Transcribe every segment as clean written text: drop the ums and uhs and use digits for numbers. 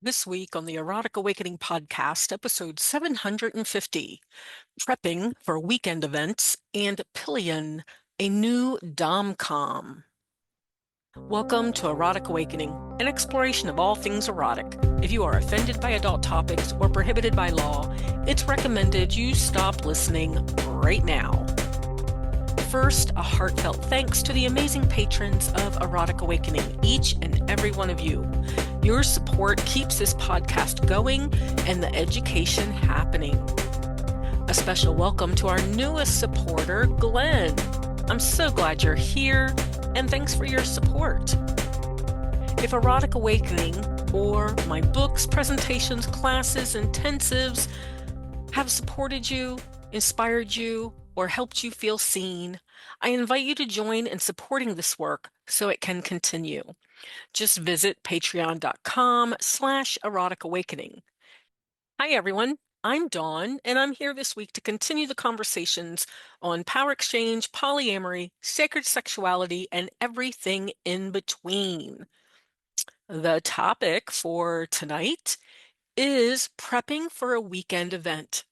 This week on the Erotic Awakening Podcast, episode 750, Prepping for Weekend Events, and Pillion, a new DomCom. Welcome to Erotic Awakening, an exploration of all things erotic. If you are offended by adult topics or prohibited by law, it's recommended you stop listening right now. First, a heartfelt thanks to the amazing patrons of Erotic Awakening, each and every one of you. Your support keeps this podcast going and the education happening. A special welcome to our newest supporter, Glenn. I'm so glad you're here, and thanks for your support. If Erotic Awakening or my books, presentations, classes, intensives have supported you, inspired you, or helped you feel seen, I invite you to join in supporting this work so it can continue. Just visit patreon.com/erotic awakening. Hi, everyone. I'm Dawn, and I'm here this week to continue the conversations on power exchange, polyamory, sacred sexuality, and everything in between. The topic for tonight is prepping for a weekend event.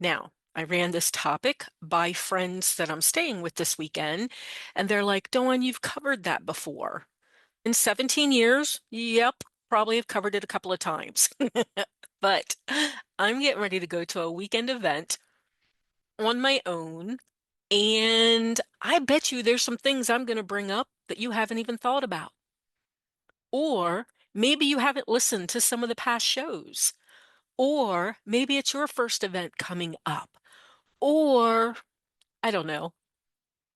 Now, I ran this topic by friends that I'm staying with this weekend, and they're like, Dawn, you've covered that before. In 17 years, yep, probably have covered it a couple of times. But I'm getting ready to go to a weekend event on my own, and I bet you there's some things I'm going to bring up that you haven't even thought about. Or maybe you haven't listened to some of the past shows. Or maybe it's your first event coming up. Or, I don't know,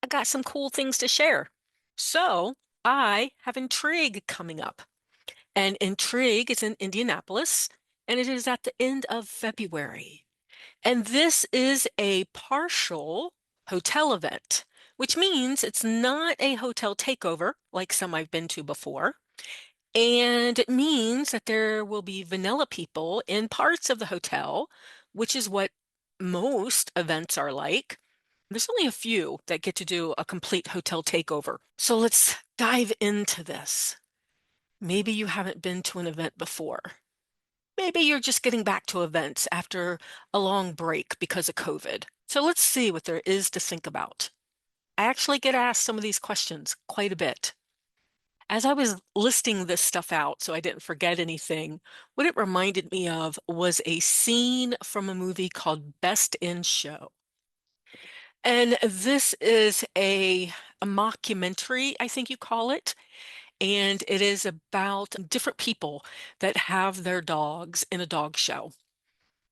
I got some cool things to share. So I have Intrigue coming up. And Intrigue is in Indianapolis, and it is at the end of February. And this is a partial hotel event, which means it's not a hotel takeover like some I've been to before. And it means that there will be vanilla people in parts of the hotel, which is what most events are like. There's only a few that get to do a complete hotel takeover. So let's dive into this. Maybe you haven't been to an event before. Maybe you're just getting back to events after a long break because of COVID. So let's see what there is to think about. I actually get asked some of these questions quite a bit. As I was listing this stuff out so I didn't forget anything, what it reminded me of was a scene from a movie called Best in Show. And this is a mockumentary, I think you call it. And it is about different people that have their dogs in a dog show.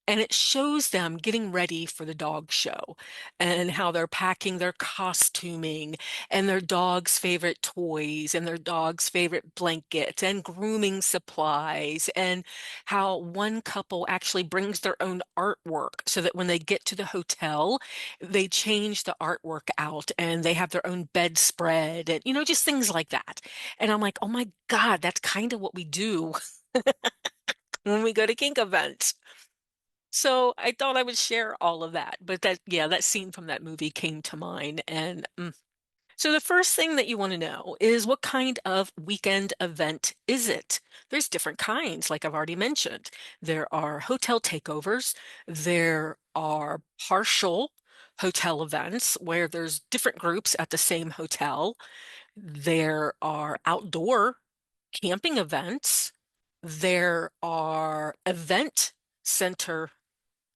And it shows them getting ready for the dog show and how they're packing their costuming and their dog's favorite toys and their dog's favorite blankets and grooming supplies, and how one couple actually brings their own artwork so that when they get to the hotel, they change the artwork out and they have their own bedspread and, just things like that. And I'm like, oh my God, that's kind of what we do when we go to kink events. So I thought I would share all of that. But that scene from that movie came to mind. And so the first thing that you want to know is, what kind of weekend event is it? There's different kinds, like I've already mentioned. There are hotel takeovers. There are partial hotel events where there's different groups at the same hotel. There are outdoor camping events. There are event center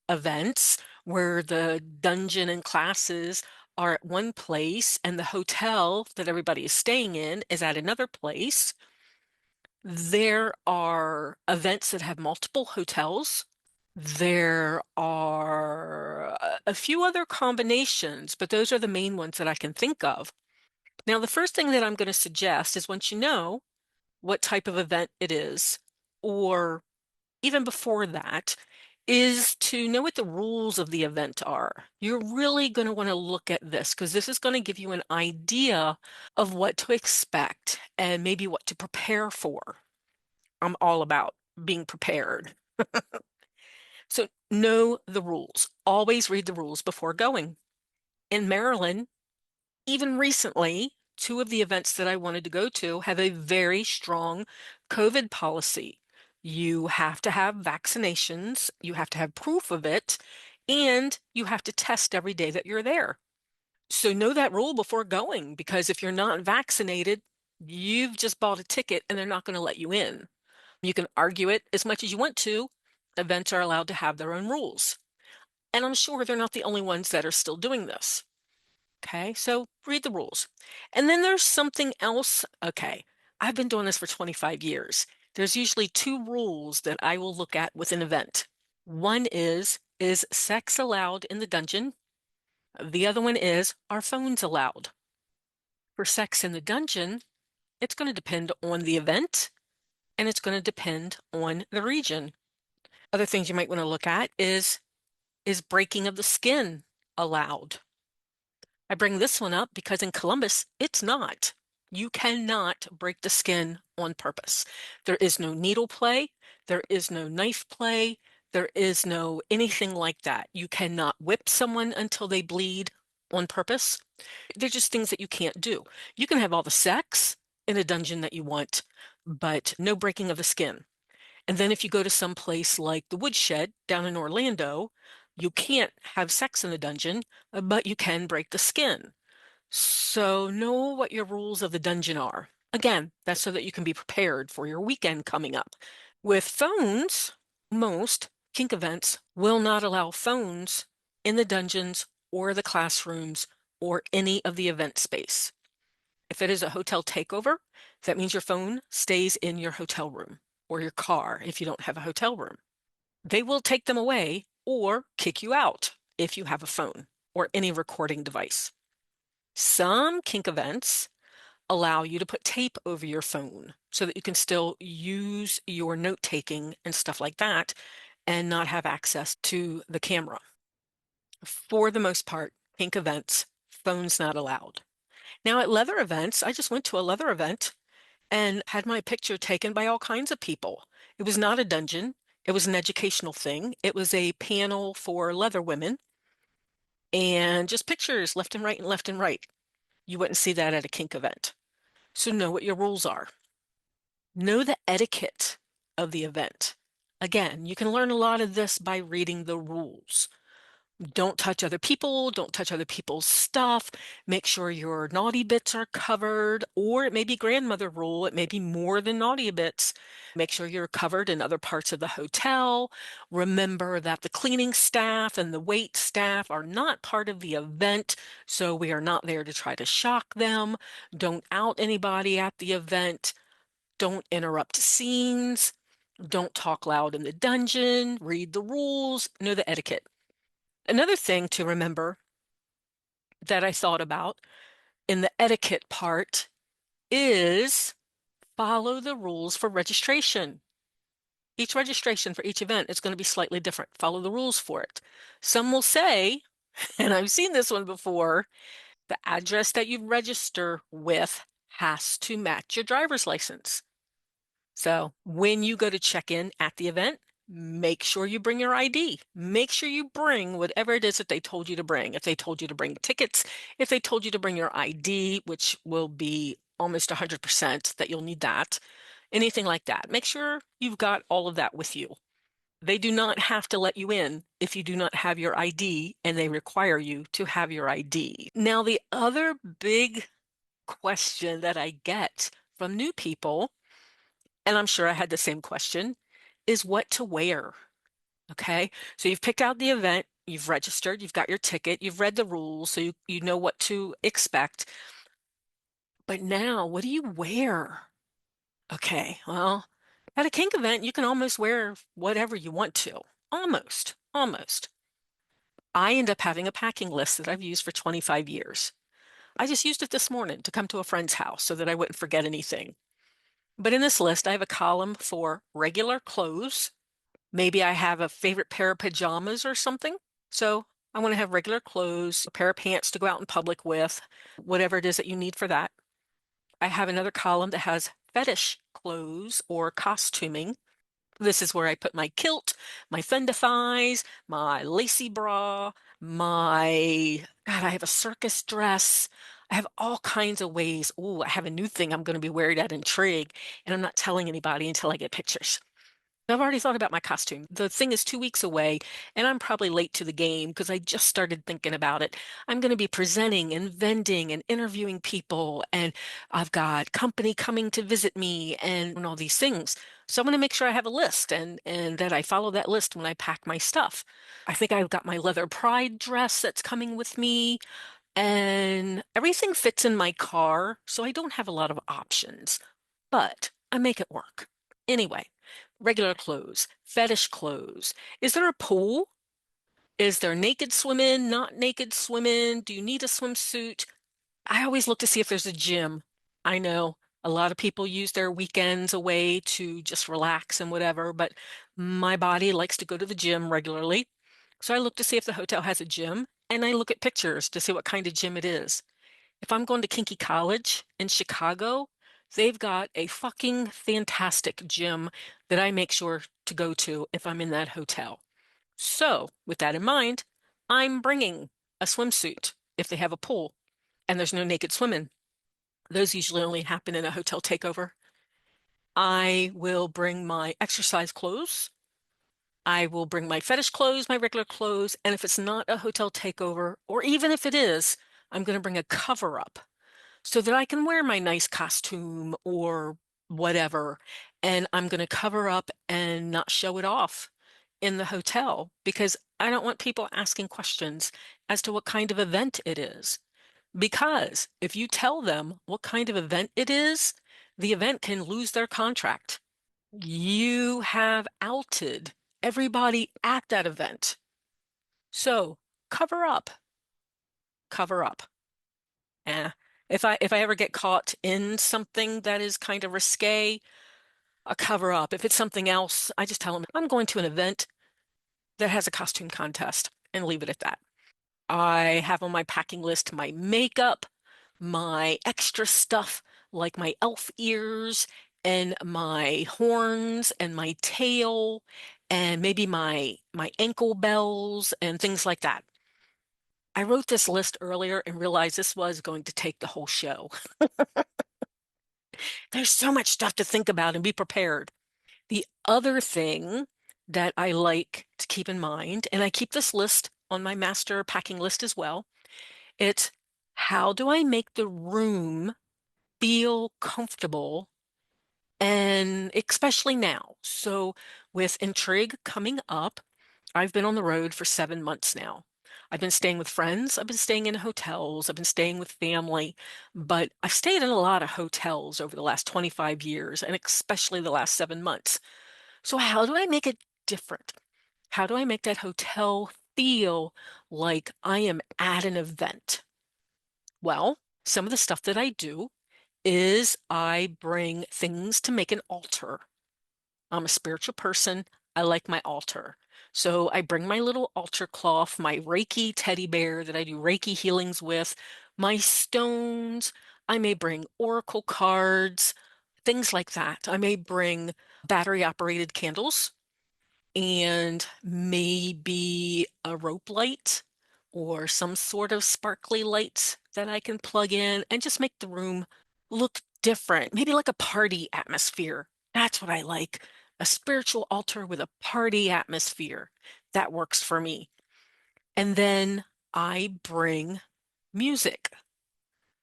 events where the dungeon and classes are at one place and the hotel that everybody is staying in is at another place. There are events that have multiple hotels. There are a few other combinations, but those are the main ones that I can think of. Now, the first thing that I'm going to suggest is, once you know what type of event it is, or even before that, is to know what the rules of the event are. You're really going to want to look at this because this is going to give you an idea of what to expect and maybe what to prepare for. I'm all about being prepared. So know the rules. Always read the rules before going. In Maryland, even recently, two of the events that I wanted to go to have a very strong COVID policy. You have to have vaccinations, you have to have proof of it, and you have to test every day that you're there. So know that rule before going, because if you're not vaccinated, you've just bought a ticket and they're not going to let you in. You can argue it as much as you want to. Events are allowed to have their own rules. And I'm sure they're not the only ones that are still doing this. Okay, so read the rules. And then there's something else. Okay, I've been doing this for 25 years. There's usually two rules that I will look at with an event. One is sex allowed in the dungeon? The other one is, are phones allowed? For sex in the dungeon, it's going to depend on the event and it's going to depend on the region. Other things you might want to look at is breaking of the skin allowed? I bring this one up because in Columbus, it's not. You cannot break the skin on purpose. There is no needle play. There is no knife play. There is no anything like that. You cannot whip someone until they bleed on purpose. They're just things that you can't do. You can have all the sex in a dungeon that you want, but no breaking of the skin. And then if you go to some place like the Woodshed down in Orlando, you can't have sex in the dungeon, but you can break the skin. So know what your rules of the dungeon are. Again, that's so that you can be prepared for your weekend coming up. With phones, most kink events will not allow phones in the dungeons or the classrooms or any of the event space. If it is a hotel takeover, that means your phone stays in your hotel room or your car if you don't have a hotel room. They will take them away or kick you out if you have a phone or any recording device. Some kink events allow you to put tape over your phone so that you can still use your note taking and stuff like that and not have access to the camera. For the most part, kink events, phones not allowed. Now at leather events, I just went to a leather event and had my picture taken by all kinds of people. It was not a dungeon. It was an educational thing. It was a panel for leather women and just pictures left and right and left and right. You wouldn't see that at a kink event. So know what your rules are. Know the etiquette of the event. Again, you can learn a lot of this by reading the rules. Don't touch other people, don't touch other people's stuff. Make sure your naughty bits are covered, or it may be grandmother rule, it may be more than naughty bits. Make sure you're covered in other parts of the hotel. Remember that the cleaning staff and the wait staff are not part of the event, so we are not there to try to shock them. Don't out anybody at the event. Don't interrupt scenes. Don't talk loud in the dungeon. Read the rules. Know the etiquette. Another thing to remember that I thought about in the etiquette part is follow the rules for registration. Each registration for each event is going to be slightly different. Follow the rules for it. Some will say, and I've seen this one before, the address that you register with has to match your driver's license. So when you go to check in at the event, make sure you bring your ID. Make sure you bring whatever it is that they told you to bring. If they told you to bring tickets, if they told you to bring your ID, which will be almost 100% that you'll need that, anything like that. Make sure you've got all of that with you. They do not have to let you in if you do not have your ID, and they require you to have your ID. Now, the other big question that I get from new people, and I'm sure I had the same question, is what to wear. Okay, so you've picked out the event, you've registered, you've got your ticket, you've read the rules, so you know what to expect. But now, what do you wear? Okay, well, at a kink event, you can almost wear whatever you want to. Almost, almost. I end up having a packing list that I've used for 25 years. I just used it this morning to come to a friend's house so that I wouldn't forget anything. But in this list, I have a column for regular clothes. Maybe I have a favorite pair of pajamas or something. So I want to have regular clothes, a pair of pants to go out in public with, whatever it is that you need for that. I have another column that has fetish clothes or costuming. This is where I put my kilt, my thunder thighs, my lacy bra, God, I have a circus dress. I have all kinds of ways. Oh, I have a new thing I'm going to be wearing at Intrigue, and I'm not telling anybody until I get pictures. I've already thought about my costume. The thing is 2 weeks away, and I'm probably late to the game because I just started thinking about it. I'm going to be presenting and vending and interviewing people, and I've got company coming to visit me and all these things. So I'm going to make sure I have a list and that I follow that list when I pack my stuff. I think I've got my leather pride dress that's coming with me, and everything fits in my car, so I don't have a lot of options, but I make it work. Anyway, regular clothes, fetish clothes. Is there a pool? Is there naked swim not naked swim Do you need a swimsuit? I always look to see if there's a gym. I know a lot of people use their weekends away to just relax and whatever, but my body likes to go to the gym regularly. So I look to see if the hotel has a gym, and I look at pictures to see what kind of gym it is. If I'm going to Kinky College in Chicago, they've got a fucking fantastic gym that I make sure to go to if I'm in that hotel. So, with that in mind, I'm bringing a swimsuit if they have a pool and there's no naked swimming. Those usually only happen in a hotel takeover. I will bring my exercise clothes. I will bring my fetish clothes, my regular clothes, and if it's not a hotel takeover, or even if it is, I'm going to bring a cover up so that I can wear my nice costume or whatever. And I'm going to cover up and not show it off in the hotel because I don't want people asking questions as to what kind of event it is. Because if you tell them what kind of event it is, the event can lose their contract. You have outed everybody at that event. So cover up, cover up. Eh. If I ever get caught in something that is kind of risque, a cover up. If it's something else, I just tell them I'm going to an event that has a costume contest and leave it at that. I have on my packing list my makeup, my extra stuff like my elf ears and my horns and my tail and maybe my ankle bells and things like that. I wrote this list earlier and realized this was going to take the whole show. There's so much stuff to think about and be prepared. The other thing that I like to keep in mind, and I keep this list on my master packing list as well, it's how do I make the room feel comfortable and especially now. So with Intrigue coming up, I've been on the road for 7 months now. I've been staying with friends, I've been staying in hotels, I've been staying with family, but I've stayed in a lot of hotels over the last 25 years and especially the last 7 months. So how do I make it different? How do I make that hotel feel like I am at an event? Well, some of the stuff that I do is I bring things to make an altar. I'm a spiritual person. I like my altar. So I bring my little altar cloth, my Reiki teddy bear that I do Reiki healings with, my stones. I may bring oracle cards, things like that. I may bring battery operated candles and maybe a rope light or some sort of sparkly lights that I can plug in and just make the room look different. Maybe like a party atmosphere. That's what I like. A spiritual altar with a party atmosphere. That works for me. And then I bring music.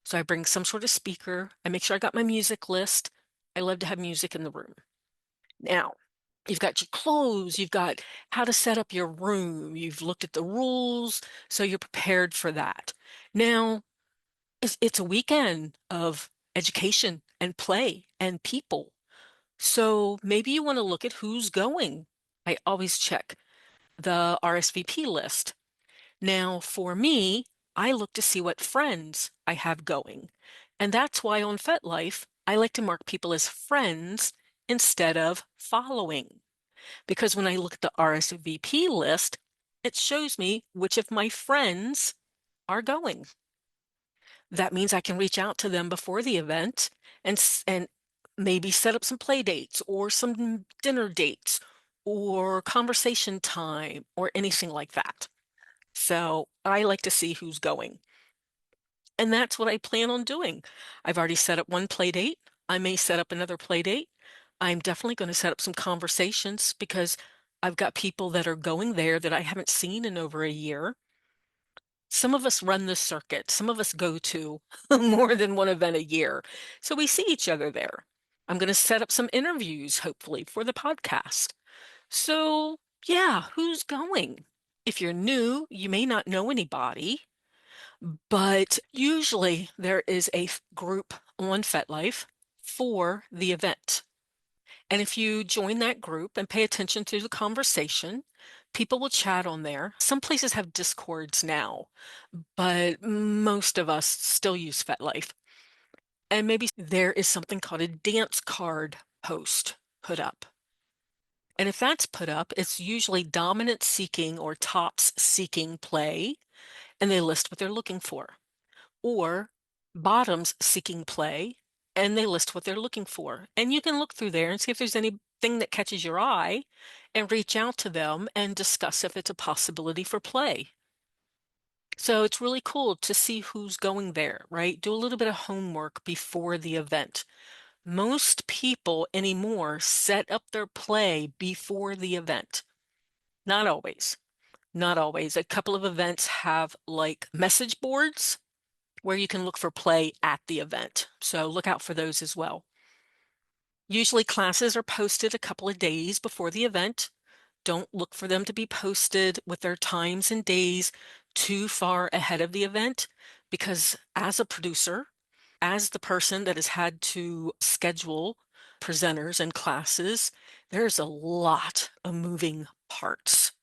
So I bring some sort of speaker. I make sure I got my music list. I love to have music in the room. Now, you've got your clothes, you've got how to set up your room, you've looked at the rules, so you're prepared for that. Now, it's a weekend of education and play and people. So maybe you want to look at who's going. I always check the RSVP list. Now, for me, I look to see what friends I have going. And that's why on Fetlife, I like to mark people as friends instead of following. Because when I look at the RSVP list, it shows me which of my friends are going. That means I can reach out to them before the event and maybe set up some play dates or some dinner dates or conversation time or anything like that. So I like to see who's going. And that's what I plan on doing. I've already set up one play date. I may set up another play date. I'm definitely going to set up some conversations because I've got people that are going there that I haven't seen in over a year. Some of us run the circuit. Some of us go to more than one event a year. So we see each other there. I'm going to set up some interviews, hopefully, for the podcast. So, yeah, who's going? If you're new, you may not know anybody, but usually there is a group on Fetlife for the event. And if you join that group and pay attention to the conversation, people will chat on there. Some places have Discords now, but most of us still use Fetlife. And maybe there is something called a dance card post put up. And if that's put up, it's usually dominant seeking or tops seeking play, and they list what they're looking for. Or bottoms seeking play, and they list what they're looking for. And you can look through there and see if there's anything that catches your eye and reach out to them and discuss if it's a possibility for play. So it's really cool to see who's going there, right? Do a little bit of homework before the event. Most people anymore set up their play before the event. Not always. Not always. A couple of events have like message boards where you can look for play at the event. So look out for those as well. Usually classes are posted a couple of days before the event. Don't look for them to be posted with their times and days too far ahead of the event, because as a producer, as the person that has had to schedule presenters and classes, there's a lot of moving parts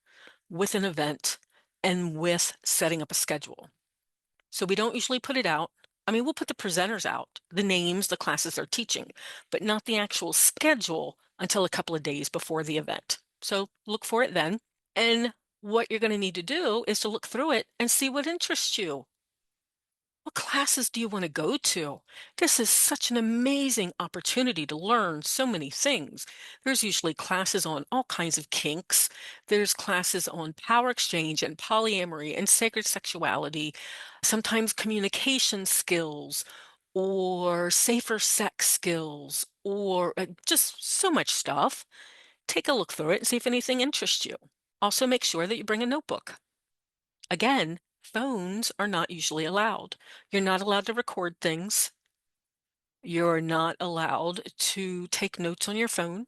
with an event and with setting up a schedule. So we don't usually put it out. I mean, we'll put the presenters out, the names, the classes they're teaching, but not the actual schedule until a couple of days before the event. So look for it then. And what you're going to need to do is to look through it and see what interests you. What classes do you want to go to? This is such an amazing opportunity to learn so many things. There's usually classes on all kinds of kinks. There's classes on power exchange and polyamory and sacred sexuality, sometimes communication skills or safer sex skills or just so much stuff. Take a look through it and see if anything interests you. Also, make sure that you bring a notebook. Again, phones are not usually allowed. You're not allowed to record things. You're not allowed to take notes on your phone.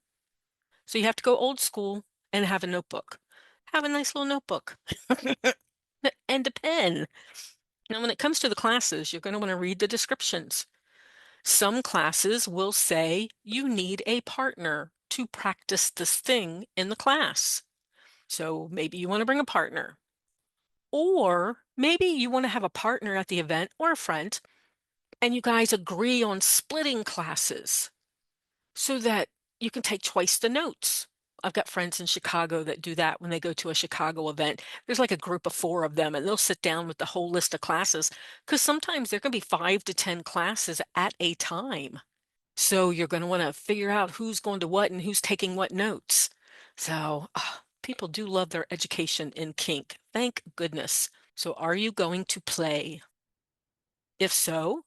So you have to go old school and have a notebook. Have a nice little notebook and a pen. Now, when it comes to the classes, you're going to want to read the descriptions. Some classes will say you need a partner to practice this thing in the class. So maybe you want to bring a partner. Or maybe you want to have a partner at the event or a friend, and you guys agree on splitting classes so that you can take twice the notes. I've got friends in Chicago that do that when they go to a Chicago event. There's like a group of 4 of them, and they'll sit down with the whole list of classes because sometimes there can be 5 to 10 classes at a time. So you're going to want to figure out who's going to what and who's taking what notes. So people do love their education in kink. Thank goodness. So are you going to play? If so,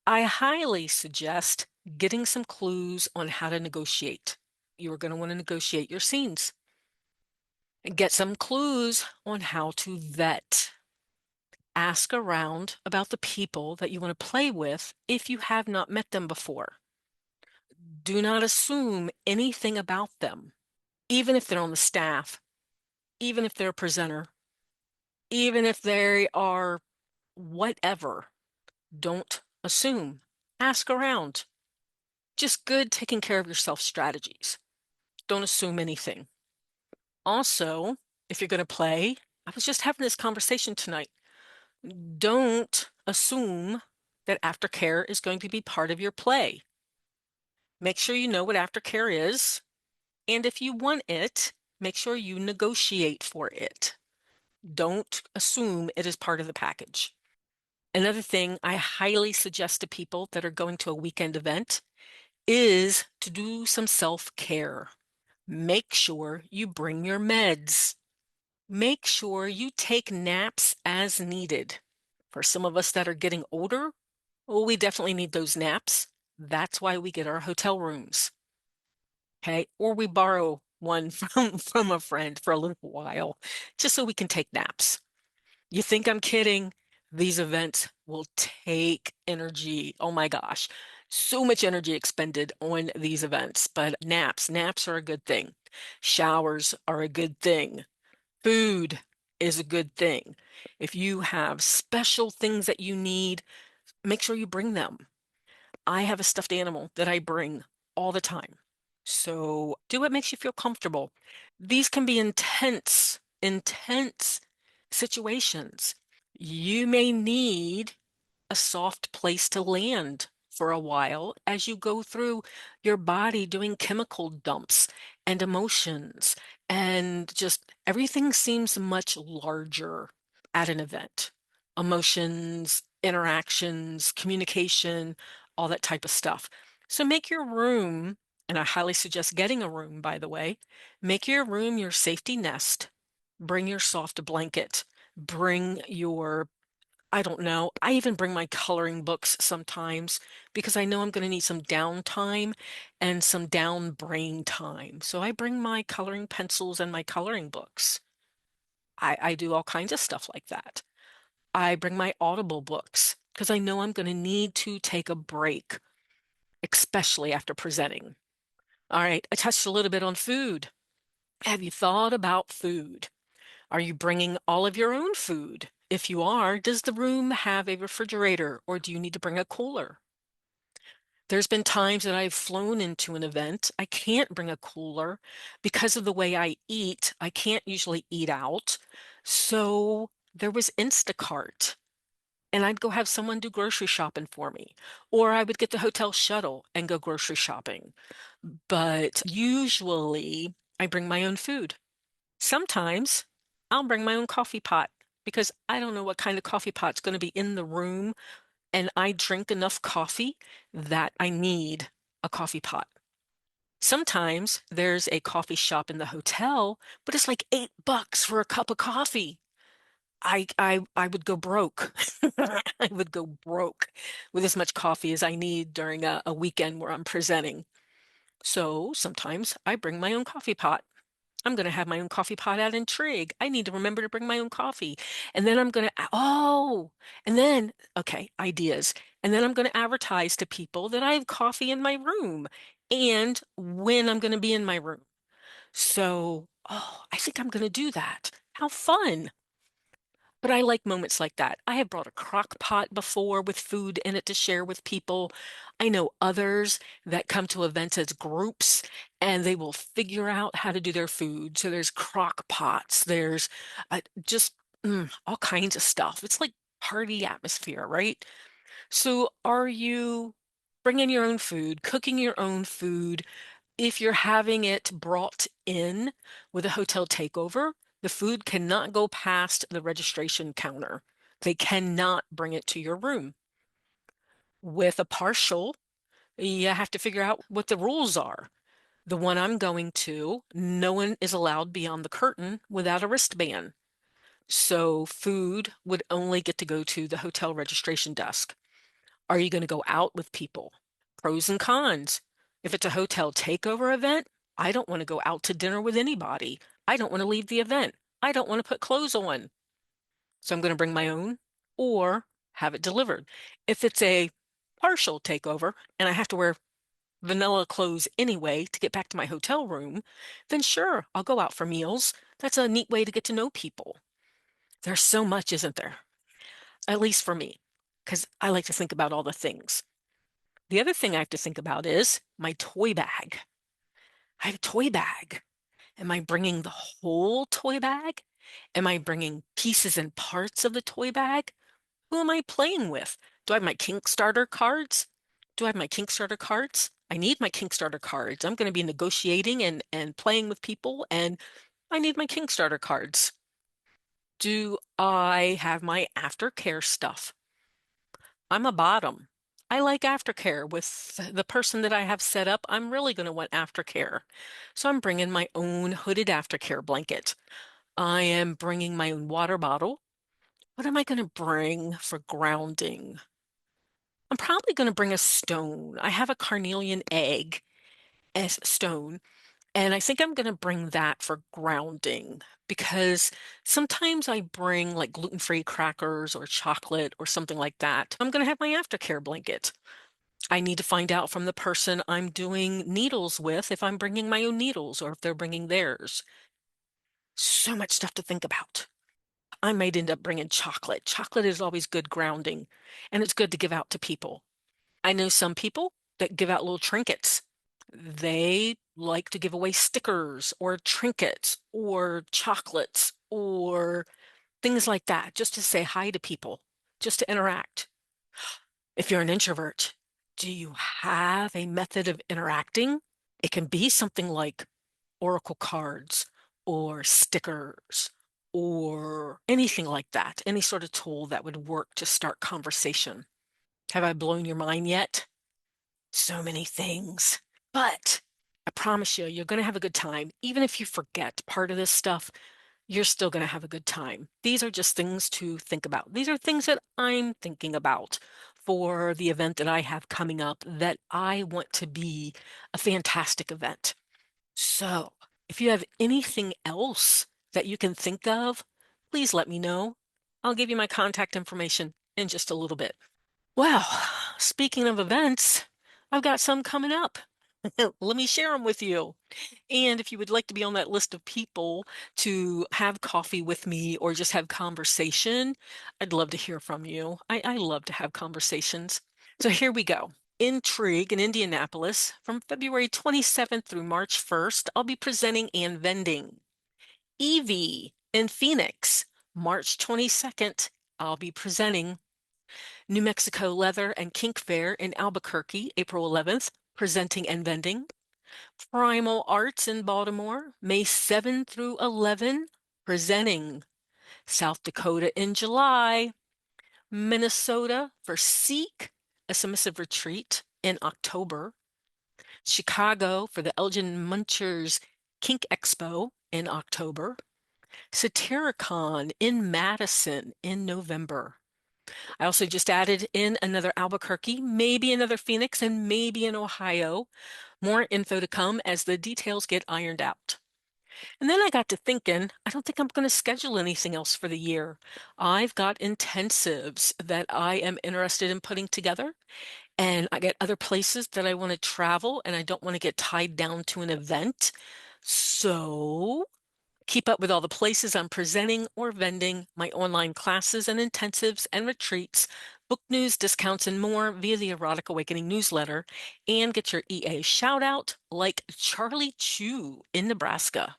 I highly suggest getting some clues on how to negotiate. You are going to want to negotiate your scenes. And get some clues on how to vet. Ask around about the people that you want to play with if you have not met them before. Do not assume anything about them, even if they're on the staff, even if they're a presenter, even if they are whatever. Don't assume. Ask around. Just good taking care of yourself strategies. Don't assume anything. Also, if you're going to play, I was just having this conversation tonight. Don't assume that aftercare is going to be part of your play. Make sure you know what aftercare is. And if you want it, make sure you negotiate for it. Don't assume it is part of the package. Another thing I highly suggest to people that are going to a weekend event is to do some self-care. Make sure you bring your meds. Make sure you take naps as needed. For some of us that are getting older, well, we definitely need those naps. That's why we get our hotel rooms. okay? Or we borrow one from a friend for a little while, just so we can take naps. You think I'm kidding? These events will take energy. Oh my gosh. So much energy expended on these events, but naps are a good thing. Showers are a good thing. Food is a good thing. If you have special things that you need, make sure you bring them. I have a stuffed animal that I bring all the time. So do what makes you feel comfortable. These can be intense situations. You may need a soft place to land for a while as you go through your body doing chemical dumps and emotions, and just everything seems much larger at an event. Emotions, interactions, communication, all that type of stuff. So make your room, and I highly suggest getting a room, by the way, make your room your safety nest. Bring your soft blanket. Bring your, I don't know, I even bring my coloring books sometimes because I know I'm going to need some downtime and some down brain time. So I bring my coloring pencils and my coloring books. I do all kinds of stuff like that. I bring my Audible books because I know I'm going to need to take a break, especially after presenting. All right, I touched a little bit on food. Have you thought about food? Are you bringing all of your own food? If you are, does the room have a refrigerator or do you need to bring a cooler? There's been times that I've flown into an event. I can't bring a cooler because of the way I eat. I can't usually eat out. So there was Instacart, and I'd go have someone do grocery shopping for me, or I would get the hotel shuttle and go grocery shopping. But usually I bring my own food. Sometimes I'll bring my own coffee pot because I don't know what kind of coffee pot's going to be in the room, and I drink enough coffee that I need a coffee pot. Sometimes there's a coffee shop in the hotel, but it's like $8 for a cup of coffee. I would go broke. I would go broke with as much coffee as I need during a weekend where I'm presenting. So sometimes I bring my own coffee pot. I'm going to have my own coffee pot at Intrigue. I need to remember to bring my own coffee. And then I'm going to, okay, ideas. And then I'm going to advertise to people that I have coffee in my room and when I'm going to be in my room. So, I think I'm going to do that. How fun. But I like moments like that. I have brought a crock pot before with food in it to share with people. I know others that come to events as groups and they will figure out how to do their food. So there's crock pots, there's just all kinds of stuff. It's like party atmosphere, right? So are you bringing your own food, cooking your own food? If you're having it brought in with a hotel takeover, the food cannot go past the registration counter. They cannot bring it to your room. With a partial, you have to figure out what the rules are. The one I'm going to, no one is allowed beyond the curtain without a wristband. So food would only get to go to the hotel registration desk. Are you going to go out with people? Pros and cons. If it's a hotel takeover event, I don't want to go out to dinner with anybody. I don't want to leave the event. I don't want to put clothes on. So I'm going to bring my own or have it delivered. If it's a partial takeover and I have to wear vanilla clothes anyway to get back to my hotel room, then sure, I'll go out for meals. That's a neat way to get to know people. There's so much, isn't there? At least for me, because I like to think about all the things. The other thing I have to think about is my toy bag. I have a toy bag. Am I bringing the whole toy bag? Am I bringing pieces and parts of the toy bag? Who am I playing with? Do I have my Kickstarter cards? Do I have my Kickstarter cards? I need my Kickstarter cards. I'm going to be negotiating and playing with people, and I need my Kickstarter cards. Do I have my aftercare stuff? I'm a bottom. I like aftercare. With the person that I have set up, I'm really going to want aftercare. So I'm bringing my own hooded aftercare blanket. I am bringing my own water bottle. What am I going to bring for grounding? I'm probably going to bring a stone. I have a carnelian egg as stone. And I think I'm going to bring that for grounding because sometimes I bring like gluten-free crackers or chocolate or something like that. I'm going to have my aftercare blanket. I need to find out from the person I'm doing needles with if I'm bringing my own needles or if they're bringing theirs. So much stuff to think about. I might end up bringing chocolate. Chocolate is always good grounding, and it's good to give out to people. I know some people that give out little trinkets. They like to give away stickers or trinkets or chocolates or things like that, just to say hi to people, just to interact. If you're an introvert, do you have a method of interacting? It can be something like oracle cards or stickers or anything like that, any sort of tool that would work to start conversation. Have I blown your mind yet? So many things. But I promise you, you're going to have a good time. Even if you forget part of this stuff, you're still going to have a good time. These are just things to think about. These are things that I'm thinking about for the event that I have coming up that I want to be a fantastic event. So, if you have anything else that you can think of, please let me know. I'll give you my contact information in just a little bit. Well, speaking of events, I've got some coming up. Let me share them with you. And if you would like to be on that list of people to have coffee with me or just have conversation, I'd love to hear from you. I love to have conversations. So here we go. Intrigue in Indianapolis from February 27th through March 1st. I'll be presenting and vending. Evie in Phoenix, March 22nd. I'll be presenting. New Mexico Leather and Kink Fair in Albuquerque, April 11th, presenting and vending. Primal Arts in Baltimore, May 7 through 11, presenting. South Dakota in July. Minnesota for Seek, a submissive retreat in October. Chicago for the Elgin Munchers Kink Expo in October. Satiricon in Madison in November. I also just added in another Albuquerque, maybe another Phoenix, and maybe in Ohio. More info to come as the details get ironed out. And then I got to thinking, I don't think I'm going to schedule anything else for the year. I've got intensives that I am interested in putting together, and I got other places that I want to travel, and I don't want to get tied down to an event. So keep up with all the places I'm presenting or vending, my online classes and intensives and retreats, book news, discounts, and more via the Erotic Awakening newsletter, and get your EA shout out like Charlie Chu in Nebraska.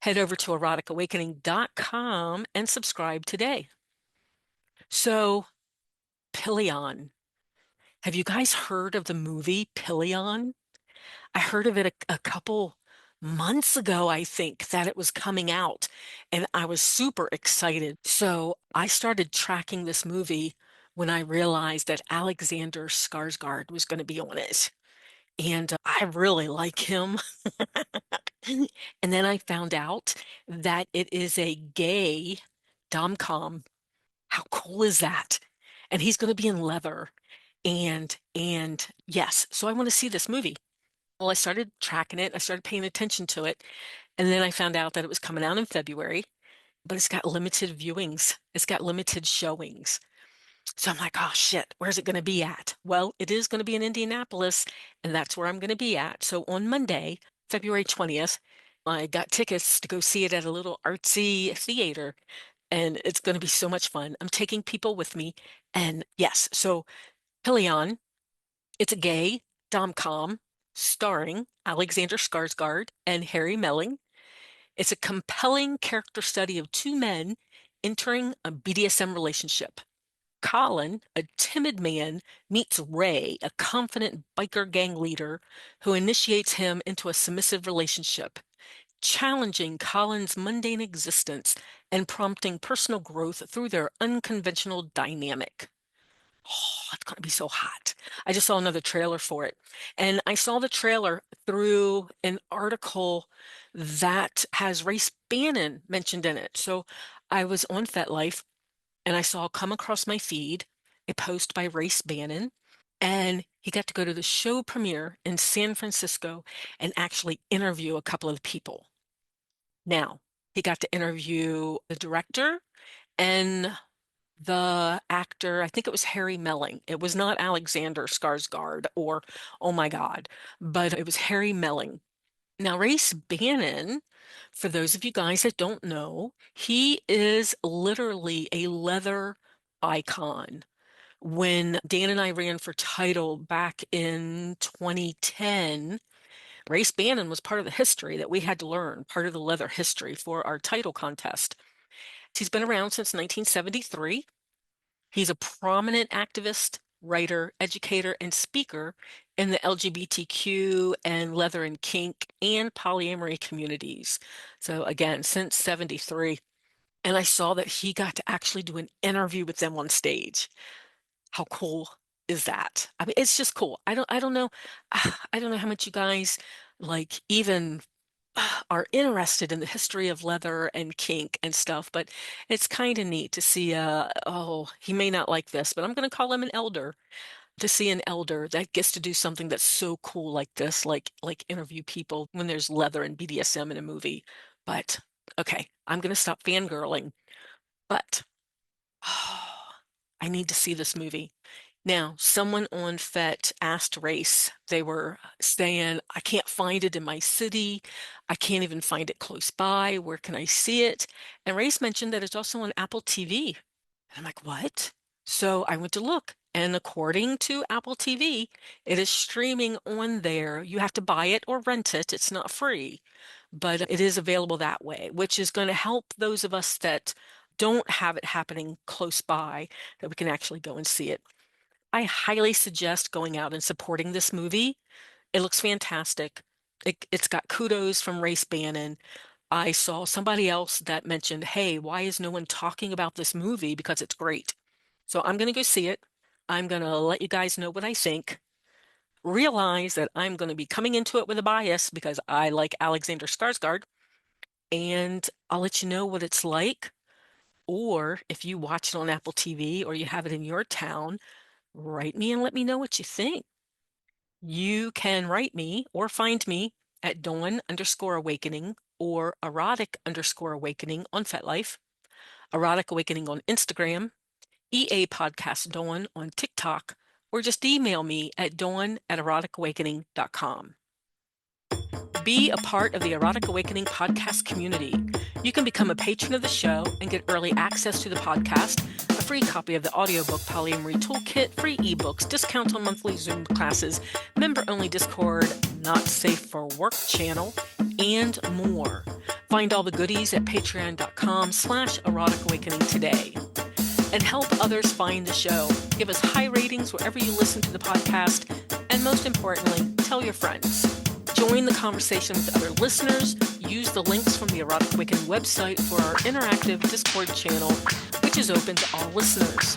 Head over to eroticawakening.com and subscribe today. So, Pillion. Have you guys heard of the movie Pillion? I heard of it a couple months ago, I think, that it was coming out, and I was super excited. So I started tracking this movie when I realized that Alexander Skarsgard was going to be on it. And I really like him. And then I found out that it is a gay DomCom. How cool is that? And he's going to be in leather. And yes, so I want to see this movie. Well, I started tracking it. I started paying attention to it. And then I found out that it was coming out in February, but it's got limited viewings. It's got limited showings. So I'm like, oh shit, where's it going to be at? Well, it is going to be in Indianapolis, and that's where I'm going to be at. So on Monday, February 20th, I got tickets to go see it at a little artsy theater, and it's going to be so much fun. I'm taking people with me. And yes, so Pillion, it's a gay dom-com starring Alexander Skarsgard and Harry Melling. It's a compelling character study of two men entering a BDSM relationship. Colin, a timid man, meets Ray, a confident biker gang leader who initiates him into a submissive relationship, challenging Colin's mundane existence and prompting personal growth through their unconventional dynamic. Oh, it's going to be so hot. I just saw another trailer for it. And I saw the trailer through an article that has Race Bannon mentioned in it. So I was on Fetlife and I saw come across my feed a post by Race Bannon. And he got to go to the show premiere in San Francisco and actually interview a couple of people. Now, he got to interview the director and the actor. I think it was Harry Melling. It was not Alexander Skarsgard or, oh my God, but it was Harry Melling. Now, Race Bannon, for those of you guys that don't know, he is literally a leather icon. When Dan and I ran for title back in 2010, Race Bannon was part of the history that we had to learn, part of the leather history for our title contest. He's been around since 1973. He's a prominent activist, writer, educator, and speaker in the LGBTQ and leather and kink and polyamory communities. So again, since 73. And I saw that he got to actually do an interview with them on stage. How cool is that? I mean, it's just cool. I don't know. I don't know how much you guys like even are interested in the history of leather and kink and stuff, but it's kind of neat to see oh, he may not like this, but I'm going to call him an elder, to see an elder that gets to do something that's so cool like this, like interview people when there's leather and BDSM in a movie. But okay, I'm going to stop fangirling. But oh, I need to see this movie. Now, someone on FET asked Race, they were saying, I can't find it in my city. I can't even find it close by. Where can I see it? And Race mentioned that it's also on Apple TV. And I'm like, what? So I went to look. And according to Apple TV, it is streaming on there. You have to buy it or rent it. It's not free, but it is available that way, which is going to help those of us that don't have it happening close by, that we can actually go and see it. I highly suggest going out and supporting this movie. It looks fantastic. It's got kudos from Race Bannon. I saw somebody else that mentioned, hey, why is no one talking about this movie? Because it's great. So I'm going to go see it. I'm going to let you guys know what I think. Realize that I'm going to be coming into it with a bias because I like Alexander Skarsgard. And I'll let you know what it's like. Or if you watch it on Apple TV or you have it in your town, write me and let me know what you think. You can write me or find me at Dawn_Awakening or Erotic_Awakening on Fetlife, Erotic Awakening on Instagram, EA Podcast Dawn on TikTok, or just email me at dawn@eroticawakening.com. Be a part of the Erotic Awakening podcast community. You can become a patron of the show and get early access to the podcast, a free copy of the audiobook Polyamory Toolkit, free ebooks, discounts on monthly Zoom classes, member-only Discord, not safe for work channel, and more. Find all the goodies at patreon.com/Erotic Awakening today. And help others find the show. Give us high ratings wherever you listen to the podcast, and most importantly, tell your friends. Join the conversation with other listeners. Use the links from the Erotic Awakening website for our interactive Discord channel, which is open to all listeners.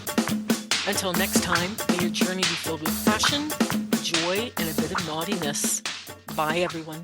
Until next time, may your journey be filled with passion, joy, and a bit of naughtiness. Bye, everyone.